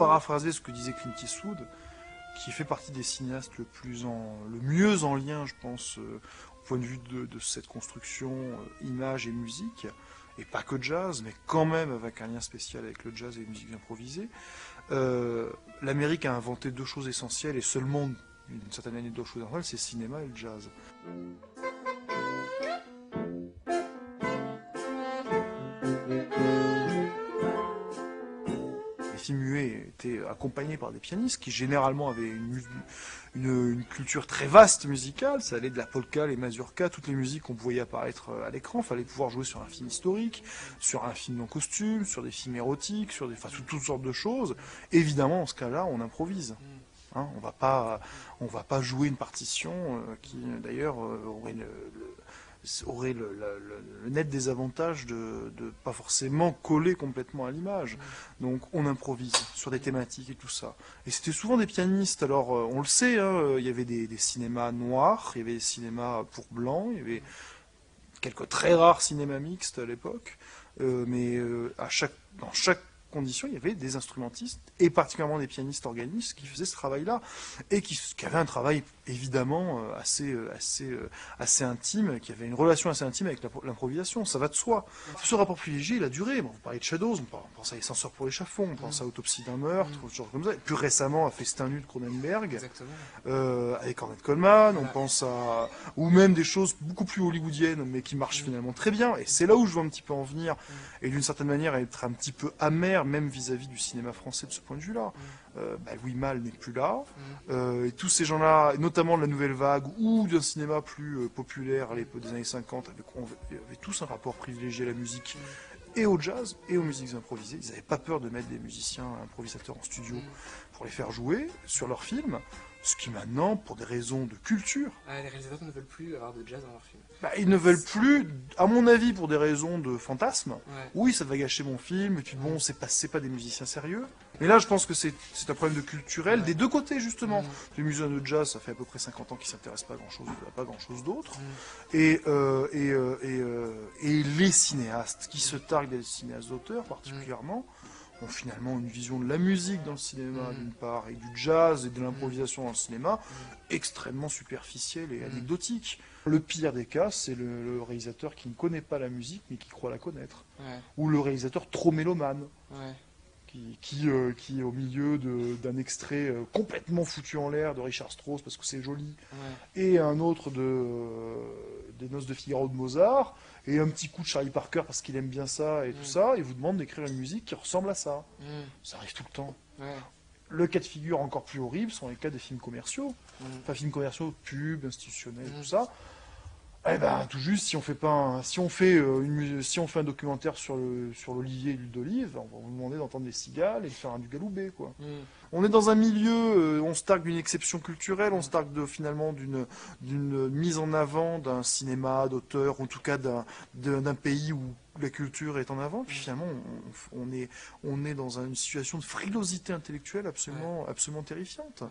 paraphraser ce que disait Clint Eastwood, qui fait partie des cinéastes le mieux en lien, je pense, au point de vue de cette construction image et musique, et pas que jazz, mais quand même avec un lien spécial avec le jazz et les musiques improvisées. L'Amérique a inventé deux choses essentielles, et seulement d'une certaine année deux choses essentielles, c'est le cinéma et le jazz. Les films muets étaient accompagnés par des pianistes qui généralement avaient une culture très vaste musicale. Ça allait de la polka, les mazurkas, toutes les musiques qu'on pouvait apparaître à l'écran. Il fallait pouvoir jouer sur un film historique, sur un film en costume, sur des films érotiques, enfin, toutes sortes de choses. Évidemment, en ce cas-là, on improvise. Hein, on va pas jouer une partition qui, d'ailleurs, aurait le net désavantage de pas forcément coller complètement à l'image. Donc on improvise sur des thématiques et tout ça. Et c'était souvent des pianistes. Alors on le sait, hein, il y avait des cinémas noirs, il y avait des cinémas pour blancs, il y avait quelques très rares cinémas mixtes à l'époque. Mais dans chaque condition, il y avait des instrumentistes, et particulièrement des pianistes organistes, qui faisaient ce travail-là, et qui avaient un travail évidemment assez intime, qui avait une relation assez intime avec l'improvisation, ça va de soi. Ce rapport privilégié, il a duré. Bon, vous parlez de Shadows, on pense à Les Censeurs pour l'échafaud, on pense à Autopsie d'un meurtre, genre comme ça. Et plus récemment à Festin nu de Cronenberg, avec Ornette Coleman, on pense à... ou même des choses beaucoup plus hollywoodiennes, mais qui marchent finalement très bien. Et c'est là où je veux un petit peu en venir, et d'une certaine manière être un petit peu amer, même vis-à-vis du cinéma français de ce point de vue-là. Louis Malle n'est plus là, et tous ces gens-là, notamment de la nouvelle vague ou d'un cinéma plus populaire à l'époque des années 50, avaient tous un rapport privilégié à la musique et au jazz et aux musiques improvisées. Ils n'avaient pas peur de mettre des musiciens improvisateurs en studio pour les faire jouer sur leurs films, ce qui maintenant, pour des raisons de culture... les réalisateurs ne veulent plus avoir de jazz dans leurs films. Ils ne veulent plus, à mon avis, pour des raisons de fantasme. Ouais. Oui, ça va gâcher mon film, et puis bon, c'est pas des musiciens sérieux. Mais là, je pense que c'est un problème de culturel, des deux côtés, justement. Les musiciens de jazz, ça fait à peu près 50 ans qu'ils s'intéressent pas à pas grand-chose d'autre. Et les cinéastes, qui se targuent des cinéastes d'auteur, particulièrement, ont finalement une vision de la musique dans le cinéma, d'une part, et du jazz et de l'improvisation dans le cinéma, extrêmement superficielle et anecdotique. Le pire des cas, c'est le réalisateur qui ne connaît pas la musique, mais qui croit la connaître. Ou le réalisateur trop mélomane, qui est au milieu d'un extrait complètement foutu en l'air de Richard Strauss, parce que c'est joli, et un autre des Noces de Figaro de Mozart, et un petit coup de Charlie Parker parce qu'il aime bien ça et tout ça, et vous demande d'écrire une musique qui ressemble à ça. Ça arrive tout le temps. Le cas de figure encore plus horrible sont les cas des films commerciaux. Enfin, films commerciaux, pubs, institutionnels, tout ça. Eh ben, tout juste, si on fait un documentaire sur l'olivier et l'huile d'olive, on va vous demander d'entendre des cigales et de faire du galoubet, quoi. On est dans un milieu, on se targue d'une exception culturelle, on se targue finalement d'une mise en avant d'un cinéma d'auteur, ou en tout cas d'un pays où la culture est en avant, puis finalement on est dans une situation de frilosité intellectuelle absolument terrifiante.